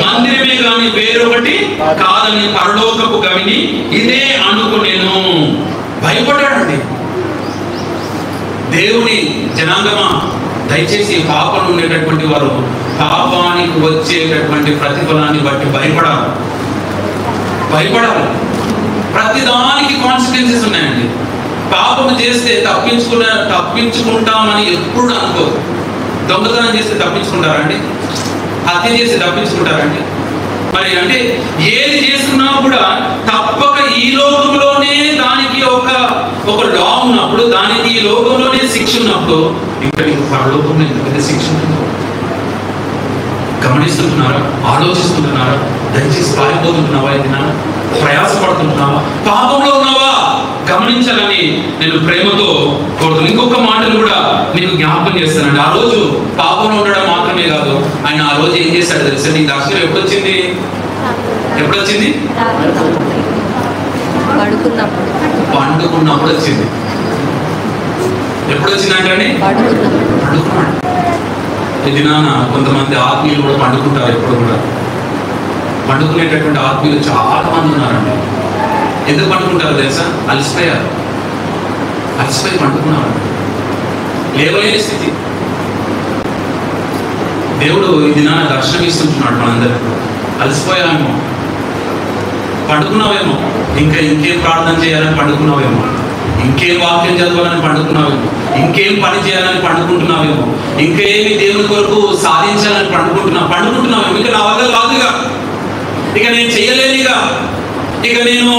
మందిరమే గాని వేరొకటి కాదని పరలోకపు గవిని ఇదే అనుకునేను. భయపడ్డాడండి. దేవుని జనాంగమా దయచేసి పాపం ఉండేటటువంటి వారు పాపానికి వచ్చేటటువంటి ప్రతిఫలాన్ని బట్టి భయపడాలి. ప్రతిదానికి కాన్సిక్వెన్సెస్ ఉన్నాయండి. పాపం చేస్తే తప్పించుకుంటామని ఎప్పుడు అనుకోరు. దొంగతనం చేస్తే తప్పించుకుంటారండి? హత్య చేస్తే తప్పించుకుంటారండి? మరి అంటే ఏది చేస్తున్నా కూడా తప్పక ఈ లోకంలోనే దానికి ఒక లా ఉన్నప్పుడు, దానికి ఈ లోకంలోనే శిక్ష ఉన్నప్పుడు, ఇక్కడ పరలోకంలో ఎంత శిక్ష ఉంటుందో గమనిస్తుంటున్నారా? ఆలోచిస్తుంటున్నారా? దయచేసి పారిపోతుంటున్నావా? ఏదైనా ప్రయాసపడుతుంటున్నావా? పాపంలో ఉన్నావా? గమనించాలని నేను ప్రేమతో కోరుతున్నాను. ఇంకొక మాటను కూడా మీకు జ్ఞాపకం చేస్తానండి. ఆ రోజు పాపంలో ఉండడం మాత్రమే కాదు, ఆయన ఆ రోజు ఏం చేశాడు తెలుసా? నీ దర్శనం ఎప్పుడొచ్చింది? పండుకున్నప్పుడు వచ్చింది. ఎప్పుడు వచ్చిందంటే పండుకున్నాడు. ఇది నాన్న కొంతమంది ఆత్మీయులు కూడా పండుకుంటారు. ఎప్పుడు కూడా పండుకునేటటువంటి ఆత్మీయులు చాలా మంది ఉన్నారండి. ఎందుకు పండుకుంటారో తెలుసా? అలసిపోయి పండుకున్నారు. లేవలేని స్థితి. దేవుడు ఇది నాన్న దర్శనం ఇస్తుంటున్నాడు మనందరికీ. అలసిపోయామేమో, పండుకున్నావేమో, ఇంకేం ప్రార్థన చేయాలని పండుకున్నావేమో, ఇంకేం వాక్యం చదవాలని పండుకున్నావేమో, ఇంకేం పని చేయాలని పండుకుంటున్నావేమో, ఇంకేమి దేవుని కొరకు సాధించాలని పండుకుంటున్నావేమో. ఇక నా వల్ల కాదుగా, ఇక నేను చెయ్యలేనిగా, ఇక నేను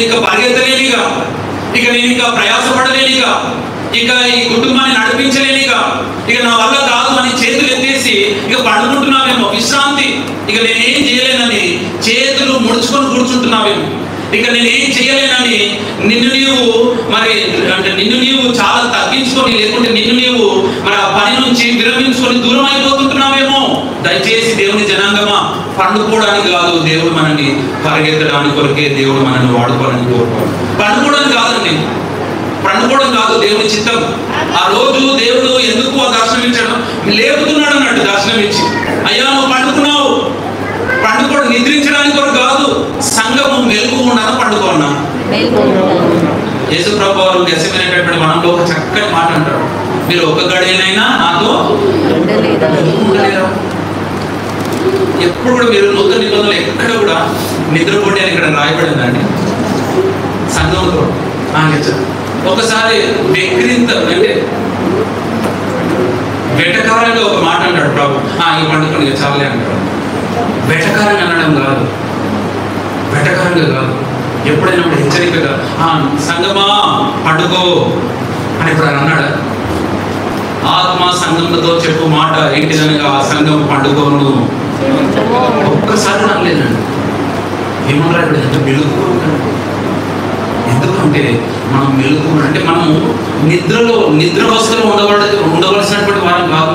ఇంకా పరిగెత్తలేనిగా, ఇక నేను ఇంకా ప్రయాసపడలేనిగా, ఇక ఈ కుటుంబాన్ని నడిపించలేనిగా, ఇక నా వల్ల కాదు అని చేతులు ఎత్తేసి ఇక పండుకుంటున్నావేమో. విశ్రాంతి, ఇక నేనేం చేయలేనని చేతులు ముడుచుకొని కూర్చుంటున్నావేమో. ఇక నేనేం చేయలేనని నిన్ను నీవు చాలా తగ్గించుకొని, లేకుంటే నిన్ను నీవు మరి ఆ పని నుంచి విరమించుకొని దూరం అయిపోతుంటున్నావేమో. దయచేసి దేవుని జనాంగమా, పండుకోవడానికి కాదు దేవుడు మనల్ని పరిగెత్తడానికి కొరకే దేవుడు మనల్ని వాడుకోవాలని కోరుకోవాలి. పండుకోవడం కాదు దేవుని చిత్తం. ఆ రోజు దేవుడు ఎందుకు ఆ దర్శనం ఇచ్చాడు? లేపుతున్నాడు అన్నట్టు దర్శనం ఇచ్చి, అయ్యా నువ్వు పండుకోవడం నిద్రించడానికి కొరకు కాదు, సంఘము మెలుగు ఉండగా పండుకోన్నా. యేసు ప్రభువు వారు గెస్సెమనే మనంలో ఒక చక్కని మాట అంటారు, మీరు ఒక గడియనైనా నాతో ఉండలేరా? ఎప్పుడు కూడా మీరు నూతన నిబంధనలు ఎక్కడ కూడా నిద్రపోండి అని ఇక్కడ రాయబడిందండి సంఘంతో. ఒకసారి అంటే వెటకారంగా ఒక మాట అంటాడు ప్రభు, ఈ పండుగ చాలే అంటాడు. వెటకారంగా అనడం కాదు, వెటకారంగా కాదు, ఎప్పుడైనా హెచ్చరికగా సంగమా పండుగో అని ఇప్పుడు అన్నాడు. ఆత్మ సంఘంతో చెప్పు మాట ఏంటిదనగా ఆ సంఘం పండుగను ఒక్కసారి అనలేదండి. ఏమన్నాడు అంటే మెలుగు. ఎందుకంటే మనం మెలుగు అంటే మనము నిద్రావస్థలో ఉండవలసినటువంటి వారం కాదు.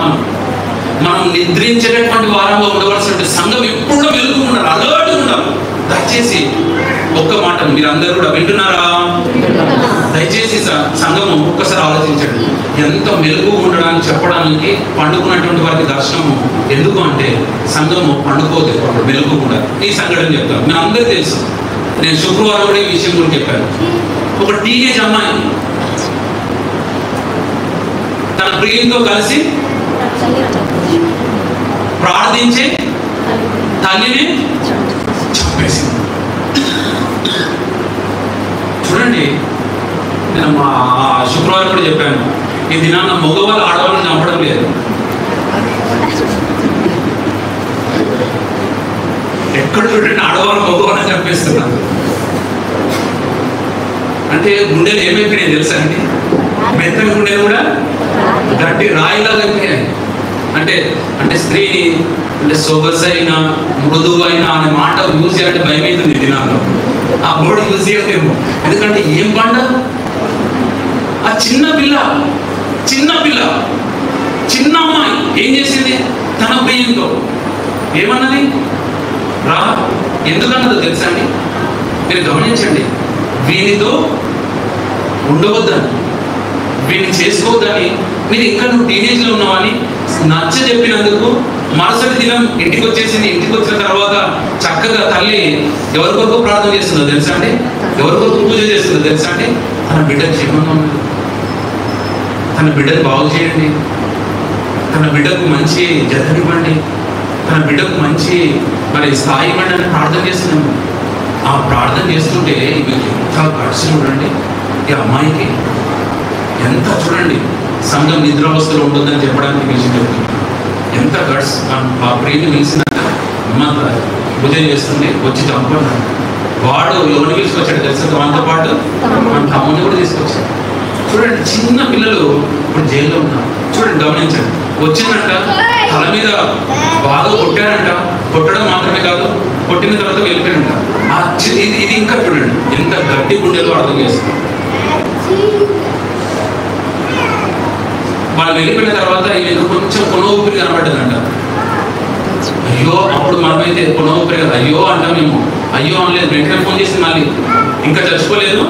మనం నిద్రించేటటువంటి వారంలో ఉండవలసినటువంటి సంఘం ఎప్పుడు మీరందరూ కూడా వింటున్నారా? దయచేసి సంఘము ఒక్కసారి ఆలోచించండి. ఎంత మెలుగు ఉండడానికి చెప్పడానికి పండుకున్నటువంటి వారికి దర్శనము ఎందుకు అంటే సంఘము పండుకోదు, మెలుగు ఉండాలి. ఈ సంఘటన చెప్తాను, మీరు అందరూ తెలుసు. నేను శుక్రవారం కూడా ఈ విషయం గురించి చెప్పాను. ఒక టీనేజ్ అమ్మాయి తన ప్రియునితో కలిసి ప్రార్థించే తల్లిని చంపేసింది. చూడండి, నేను మా శుక్రవారం కూడా చెప్పాను, ఈ దినాన్న మగవాళ్ళు ఆడవాళ్ళని చంపడం లేదు. ఎక్కడ చూడండి ఆడవాళ్ళు మగవాళ్ళని చంపేస్తున్నారు. అంటే గుండెలు ఏమైపోయినాయి తెలుసా అండి? మెత్తని గుండెలు కూడా గట్టి రాయిలాగా అయిపోయాయి. అంటే అంటే స్త్రీని అంటే సొగసైన మృదువైన అనే మాట యూజ్ చేయాలంటే భయం అవుతుంది దినాల్లో. ఆ బోర్డు యూజ్ చేయలేము, ఎందుకంటే ఏం పండ ఆ చిన్న పిల్ల చిన్న అమ్మాయి ఏం చేసింది? తన ప్రియంతో ఏమన్నది? రా. ఎందుకన్నదో తెలుసా అండి? మీరు గమనించండి, వీనితో ఉండవద్దని, వీడిని చేసుకోవద్దని. మీరు ఇంకా నువ్వు టీనేజ్లో ఉన్నావని నచ్చ చెప్పినందుకు మరుసటి దినం ఇంటికి వచ్చేసింది. ఇంటికి వచ్చిన తర్వాత చక్కగా తల్లి ఎవరి కొరకు ప్రార్థన చేస్తుందో తెలుసా అండి? ఎవరి కొరకు పూజ చేస్తుందో తెలుసా అండి? తన బిడ్డకు క్షేమంగా ఉన్నది, తన బిడ్డను బాగు చేయండి, తన బిడ్డకు మంచి జతనివ్వండి, తన బిడ్డకు మంచి మరి స్థాయి ఇవ్వండి అని ప్రార్థన చేస్తున్నాము. ఆ ప్రార్థన చేస్తుంటే మీకు ఎంత ఖర్చు చూడండి, ఈ అమ్మాయికి ఎంత చూడండి. సంఘం నిద్రావస్థలో ఉంటుందని చెప్పడానికి విషయం చెప్తుంది. ఎంత గట్స్. ఆ ప్రియుని పిలిచిన అమ్మ పూజ చేస్తుంది, వచ్చి చంపుకున్నాడు. వాడు ఎవరిని తీసుకొచ్చాడు తెలుసా? మనతో పాటు మన తమ్ముని కూడా తీసుకొచ్చాడు. చూడండి, చిన్న పిల్లలు ఇప్పుడు జైల్లో ఉన్నారు. చూడండి, గమనించండి. వచ్చిందంట, తల మీద బాగా కొట్టారంట. కొట్టడం మాత్రమే కాదు, కొట్టిన తర్వాత వెళ్ళిపోయారంట. ఇది ఇంకా చూడండి ఎంత గట్టి గుండెలో అర్థం చేస్తుంది. వాళ్ళు వెళ్ళిపోయిన తర్వాత ఈయన కొంచెం కొన ఊపిరి కనబడ్డదంట. అయ్యో, అప్పుడు మనమైతే కొన ఊపిరి కదా అయ్యో అంటాం మేము. అయ్యో అనలేదు, వెంటనే ఫోన్ చేసి మళ్ళీ ఇంకా చచ్చిపోలేదు,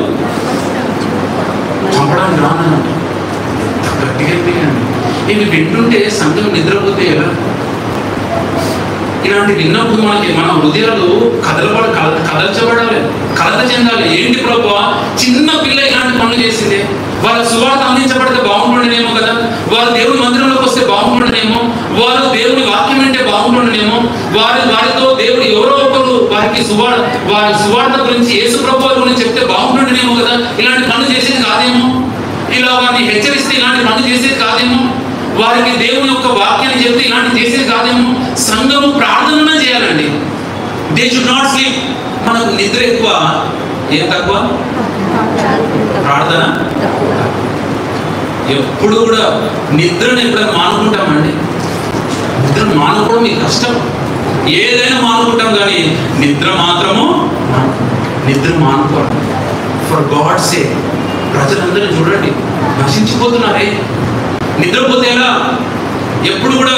చంపడానికి రానంట. గట్టిగా అయిపోయాను. ఇవి వింటుంటే సంఘం నిద్రపోతే ఎలా? ఇలాంటి విన్నప్పుడు మన హృదయాలు కదల్చబడాలి, కలత చెందాలి. ఏంటి ప్రభువా, చిన్న పిల్ల ఇలాంటి పనులు చేసిందే, వాళ్ళ సువార్త అందించబడితే బాగుంటుండేమో కదా, వాళ్ళు దేవుని మందిరంలోకి వస్తే బాగుంటుండేమో, వాళ్ళు దేవుని వాక్యం అంటే బాగుంటుండేమో, వారితో దేవుడు ఎవరో ఒకరు వారి సువార్త గురించి యేసు ప్రభువు గురించి చెప్తే బాగుంటుండేమో కదా. ఇలాంటి పనులు చేసేది కాదేమో, ఇలా వారిని హెచ్చరిస్తే ఇలాంటి పనులు చేసేది కాదేమో, వారికి దేవుని యొక్క వాక్యాన్ని చెప్తే ఇలాంటి చేసేది కాదేమో. సంఘము ప్రార్థన చేయాలండి. They should not sleep. మనకు నిద్ర ఎక్కువ, ఏం తక్కువ? ప్రార్థన. ఎప్పుడు కూడా నిద్రను ఎప్పుడైనా మానుకుంటామండి? నిద్ర మానుకోవడం మీకు కష్టం. ఏదైనా మానుకుంటాం కానీ నిద్ర మాత్రము నిద్ర మానుకోవడం. For God sake. ప్రజలందరూ చూడండి నశించిపోతున్నారే. నిద్రపోతే ఎలా? ఎప్పుడు కూడా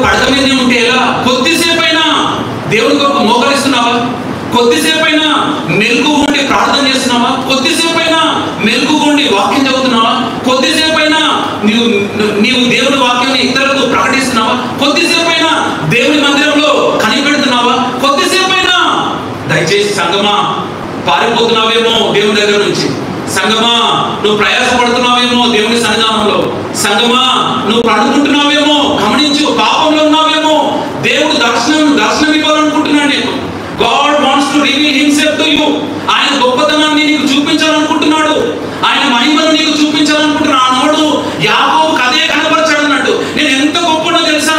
పడక మీదనే ఉంటే ఎలా? కొద్దిసేపు అయినా దేవుని కొరకు మోకరిస్తున్నావా? కొద్దిసేపు అయినా మెలుగు ఉండి ప్రార్థన చేస్తున్నావా? కొద్దిసేపు అయినా మెలుగు ఉండి వాక్యం చదువుతున్నావా? కొద్దిసేపు అయినా నీవు దేవుని వాక్యాన్ని ఇతరులకు ప్రకటిస్తున్నావా? కొద్దిసేపు అయినా దేవుని మందిరంలో కనిపెడుతున్నావా? కొద్దిసేపు అయినా. దయచేసి సంగమా, పారిపోతున్నావేమో దేవుని దగ్గర నుంచి. సంగమా, నువ్వు ప్రయాసపడుతున్నావేమో దేవుని సన్నిధానంలో. సంగమా, నువ్వు పడుకుంటున్నావేమో, గమనించు. పాపంలో ఉన్నావేమో, దేవుడు దర్శనం ఇవ్వాలనుకుంటున్నాడు నీకు. God wants to reveal himself to you. ఆయన గొప్పతనాన్ని నీకు చూపించాలనుకుంటున్నాడు, ఆయన మహిమను నీకు చూపించాలనుకుంటున్నాడు. ఆనాడు యాకోబుకు అదే కనబరచాడు అన్నట్టు. నేను ఎంత గొప్పనో తెలుసా?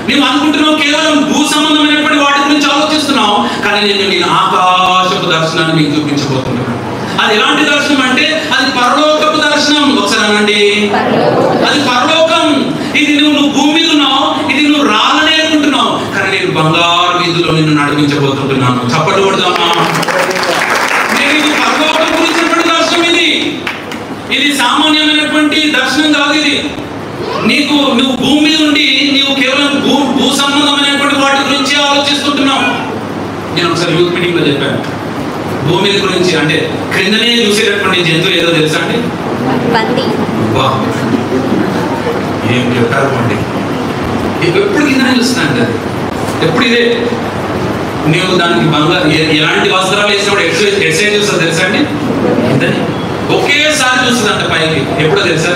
నువ్వు అనుకుంటున్నావు కేవలం భూ సంబంధమైనటువంటి వాటి గురించి ఆలోచిస్తున్నావు, కానీ నేను ఆకాశపు దర్శనాన్ని నీకు చూపించబోతున్నాను. అది ఎలాంటి దర్శనం అంటే అది పరలోకపు దర్శనం. ఒకసారి అనండి, అది పరలోకం. ఇది నువ్వు భూమి మీద ఉన్నావు, ఇది నువ్వు రాళ్ళనే అనుకుంటున్నావు, కానీ నేను బంగారు వీధిలో నిన్ను నడిపించబోతున్నాను. చప్పట్లు కొడదామా? నేను పరలోకం గురించినటువంటి దర్శనం ఇది సామాన్యమైనటువంటి దర్శనం కాదు. ఇది నువ్వు భూమి మీద ఉండి నీవు కేవలం భూ సంబంధమైనటువంటి వాటి గురించి ఆలోచిస్తుంటున్నావు. నేను ఒకసారి యూత్ మీటింగ్ లో చెప్పాను, భూమి గురించి అంటే క్రిందనే చూసేటటువంటి జంతువు ఏదో తెలుసా అండి? పంది. ఏం చెప్పారు అండి, ఎప్పుడు కిందనే చూస్తున్నాను కదా, ఎప్పుడు ఇదే. నీవు దానికి బంగారు ఎలాంటి వస్త్రాలు వేసినప్పుడు ఎక్సైజ్ చూస్తా తెలుసా అండి? కిందనే ఒకేసారి చూస్తుందంట పైకి. ఎప్పుడో తెలుసా?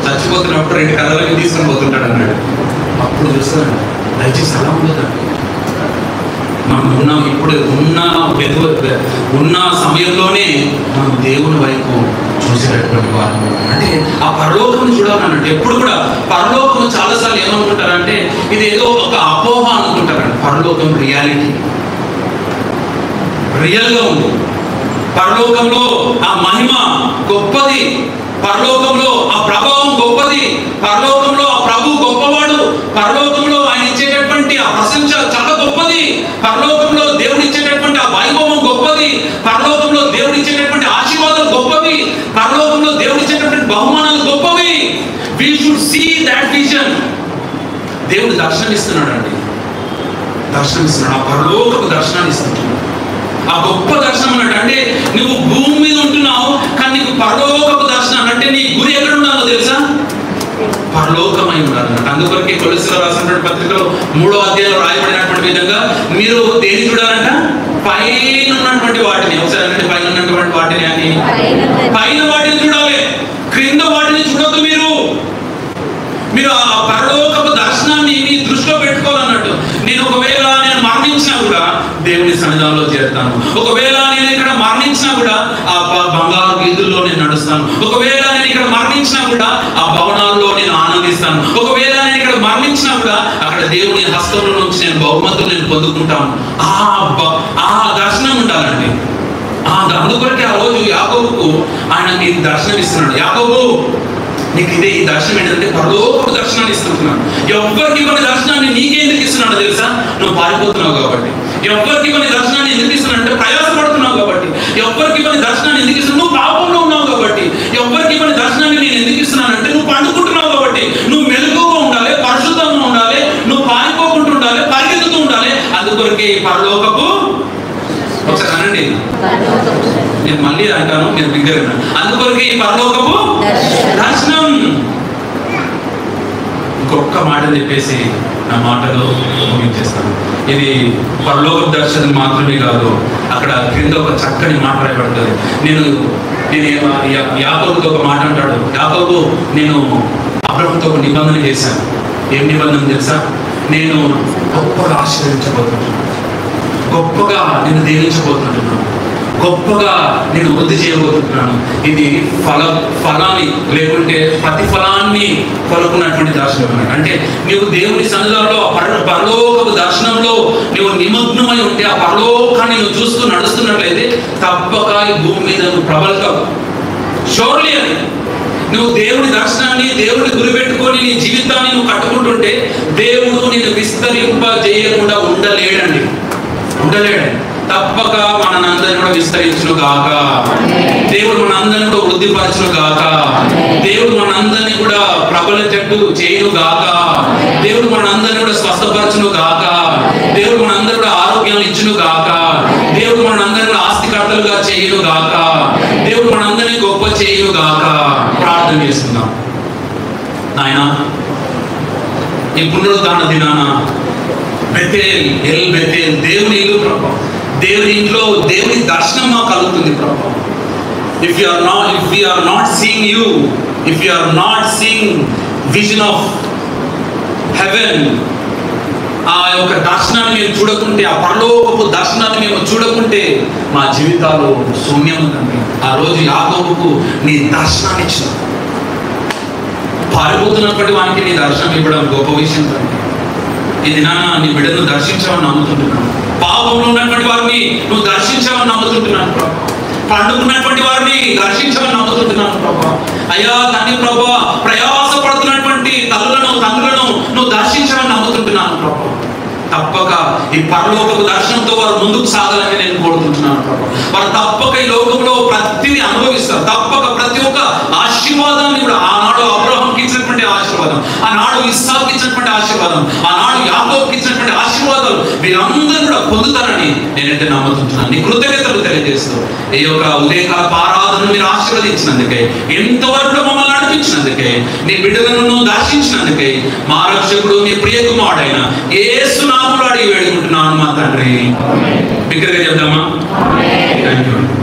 చచ్చిపోతున్నప్పుడు 2 కర్రలకి తీసుకొని పోతుంటాడు అన్నాడు. అప్పుడు చూస్తాడు. దయచేసి అలా ఉండదండి. మనం ఉన్నాం ఇప్పుడు ఉన్న సమయంలోనే మనం దేవుని వైపు చూసేటటువంటి వారు. అంటే ఆ పరలోకం చూడాలన్నట్టు. ఎప్పుడు కూడా పరలోకం చాలాసార్లు ఏమనుకుంటారంటే ఇది ఏదో ఒక అపోహ అనుకుంటారండి. పరలోకం రియల్గా ఉంది. పరలోకంలో ఆ మహిమ గొప్పది, పరలోకంలో ఆ ప్రభావం గొప్పది, పరలోకంలో ఆ ప్రభు గొప్పవాడు, పరలోకంలో ఆయన ఇచ్చేటటువంటి ఆ ప్రశంస చాలా గొప్పది, పరలోకంలో దేవుడు ఇచ్చేటటువంటి ఆ వైభవం గొప్పది, పరలోకంలో దేవుడు ఇచ్చేటటువంటి ఆశీర్వాదాలు గొప్పవి, పరలోకంలో దేవుడు ఇచ్చేటటువంటి బహుమానాలు గొప్పవి. We should see that vision. దేవుడు దర్శనమిస్తున్నాడు అండి, దర్శనమిస్తున్నాడు. ఆ పరలోకపు దర్శనాన్ని ఇస్తున్నాడు. ఆ గొప్ప దర్శనం అన్నట్టు. అంటే నువ్వు భూమి మీద ఉంటున్నావు కానీ నీకు పరలోకపు దర్శనం అంటే నీ గురి ఎక్కడ ఉండాలో తెలుసా? పరలోకమై ఉండాలన్నట్టు. అందుకొరకే కొలస్సీలో రాసినటువంటి పత్రికలో 3వ అధ్యాయంలో రాయబడినటువంటి విధంగా మీరు దేని చూడాలంట? పైన ఉన్నటువంటి వాటిని. ఒకసారి అంటే పైన ఉన్నటువంటి వాటిని అని, పైన వాటిని చూడాలి, క్రింద వాటిని చూడొద్దు. మీరు ఆ పరలోకపు దర్శనాన్ని మీ దృష్టిలో పెట్టుకోవాలన్నట్టు. ఒకవేళ నేను మరణించినా కూడా దేవుని సన్నిధానంలో చేరుతాను. ఒకవేళ నేను ఇక్కడ మరణించినా కూడా ఆ బంగారు వీధుల్లో నేను నడుస్తాను. ఒకవేళ నేను ఇక్కడ మరణించినా కూడా ఆ భవనాల్లో నేను ఆనందిస్తాను. ఒకవేళ నేను ఇక్కడ మరణించినా కూడా అక్కడ దేవుని హస్తంలో నుంచి నేను బహుమతులు నేను పొందుకుంటాను. ఆ దర్శనం ఉండాలండి. అందుకొరకే ఆ రోజు యాకోబుకు ఆయనకి దర్శనం ఇస్తున్నాడు. యాకోబు, నీకు ఇదే ఈ దర్శనం ఏంటంటే పరలోకపు దర్శనాన్ని ఇస్తున్నాను. ఎవరికి ఇవ్వని దర్శనాన్ని నీకే ఎందుకు ఇస్తున్నాడు తెలుసా? నువ్వు పారిపోతున్నావు కాబట్టి. ఎవరికి ఇవ్వని దర్శనాన్ని ఎందుకు ఇస్తున్నాడు అంటే ప్రయాసపడుతున్నావు కాబట్టి. ఎవరికి ఇవ్వని దర్శనాన్ని ఎందుకు ఇస్తున్నావు? నువ్వు పాపంలో ఉన్నావు కాబట్టి. ఎవరికి ఇవ్వని దర్శనాన్ని నేను ఎందుకు ఇస్తున్నానంటే నువ్వు పండుకుంటున్నావు కాబట్టి. నువ్వు మెలకుగా ఉండాలి, పరిశుద్ధంగా ఉండాలి, నువ్వు పారిపోకుండా ఉండాలి, పరిగెత్తుతూ ఉండాలి. అందుకొరకే ఈ పరలోకపు, ఒకసారి అనండి, నేను మళ్ళీ అంటాను, నేను బిగ్గర. అందుకొరకే ఈ పరలోకపు దర్శనం. ఇంకొక మాట చెప్పేసి నా మాటలో ముగించేస్తాను. ఇది పరలోక దర్శనం మాత్రమే కాదు, అక్కడ క్రింద ఒక చక్కని మాట రాయబడుతుంది. నేను యాకోబుతో ఒక మాట అంటాడు. యాకోబు, నేను అబ్రహాముతో ఒక నిబంధన చేశాను. ఏం నిబంధన తెలుసా? నేను గొప్పగా ఆశీర్వదించబోతున్నాను, గొప్పగా నేను దీవించబోతున్నాను, గొప్పగా నేను వృద్ధి చేయబోతున్నాను. ఇది ఫలాన్ని లేకుంటే ప్రతిఫలాన్ని కొలుకున్నటువంటి దర్శనం. అంటే నువ్వు దేవుని సన్నిధానంలో పరలోకపు దర్శనంలో నువ్వు నిమగ్నమై ఉంటే, ఆ పరలోకాన్ని నువ్వు చూస్తూ నడుస్తున్నట్లయితే తప్పక ఈ భూమి మీద నువ్వు ప్రబలతావు. షోర్లీ అని నువ్వు దేవుని దర్శనాన్ని, దేవుని గురిపెట్టుకొని నీ జీవితాన్ని నువ్వు కట్టుకుంటుంటే దేవుడు నేను విస్తరింపజేయకుండా ఉండలేడండి. తప్పక మనందరినీ కూడా విస్తరించును గాక. దేవుడు మనందరినీ కూడా వృద్ధిపరచును గాక. దేవుడు మనందరినీ కూడా ప్రబలించేట్టు చేయును గాక. దేవుడు మనందరినీ కూడా స్వస్థపరచును గాక. దేవుడు మనందరూ కూడా ఆరోగ్యాన్ని ఇచ్చును గాక. దేవుడు మనందరినీ కూడా ఆస్తికర్తలుగా చేయును గాక. దేవుడు మనందరినీ గొప్ప చేయును గాక. ప్రార్థన చేస్తున్నాం. ఆయన ఈ పునరుద్ధాన దినాన బెతేల్, దేవుని ఇల్లు ప్రభా, దేవుని ఇంట్లో దేవుని దర్శనం మాకు కలుగుతుంది ప్రభా. If we are not seeing you, if we are not seeing vision of heaven, ఆ యొక్క దర్శనాన్ని మేము చూడకుంటే, ఆ పరలోకపు దర్శనాన్ని మేము చూడకుంటే మా జీవితాలు శూన్యం ఉందండి. ఆ రోజు యాకోబుకు నీ దర్శనాన్ని ఇచ్చిన, పారిపోతున్నప్పటి వానికి నీ దర్శనం ఇవ్వడం గొప్ప విషయం తండ్రి. ఈ దినాన నీ బిడ్డను దర్శించావని నమ్ముతుంటున్నాను. పాపంలో ఉన్నటువంటి వారిని నువ్వు దర్శించావని నమ్ముతుంటున్నాను ప్రభా. పండుకున్నటువంటి వారిని దర్శించావని నమ్ముతుంటున్నాను ప్రభా. అయ్యా తండ్రి ప్రభా, ప్రయాసపడుతున్నటువంటి తండ్రులను నువ్వు దర్శించావని నమ్ముతుంటున్నాను ప్రభా. తప్పక ఈ పరలోకపు దర్శనంతో వారు ముందుకు సాగాలని నేను కోరుకుంటున్నాను ప్రభా. వారు తప్పక ఈ లోకంలో ప్రతిని అనుభవిస్తారు. తప్పక ప్రతి ఒక్క ఆశీర్వాదాన్ని కూడా, ఆనాడు అబ్రహాంకి ఇచ్చినటువంటి ఆశీర్వాదం, ఆనాడు ఇస్సాకుకి ఇచ్చినటువంటి ఆశీర్వాదం, ఆనాడు యాకోబుకి ఇచ్చినటువంటి ఆశీర్వాదాలు వీరందరూ కూడా పొందుతారని నేను నేనైతే నమ్ముతున్నాను. నీ కృతజ్ఞతలు తెలియజేస్తూ ఈ యొక్క ఉదయకాల ఆరాధనను మీరు ఆశీర్వదించినందుకే, ఎంతవరకు మమ్మల్ని నడిపించినందుకే, నీ బిడ్డలను దర్శించినందుకే, మా రక్షకుడు మీ ప్రియ కుమారుడైన యేసు నామములో అడిగి వేడుకుంటున్నాను మా తండ్రి. బిగ్గరగా చెప్దామా? థాంక్యూ.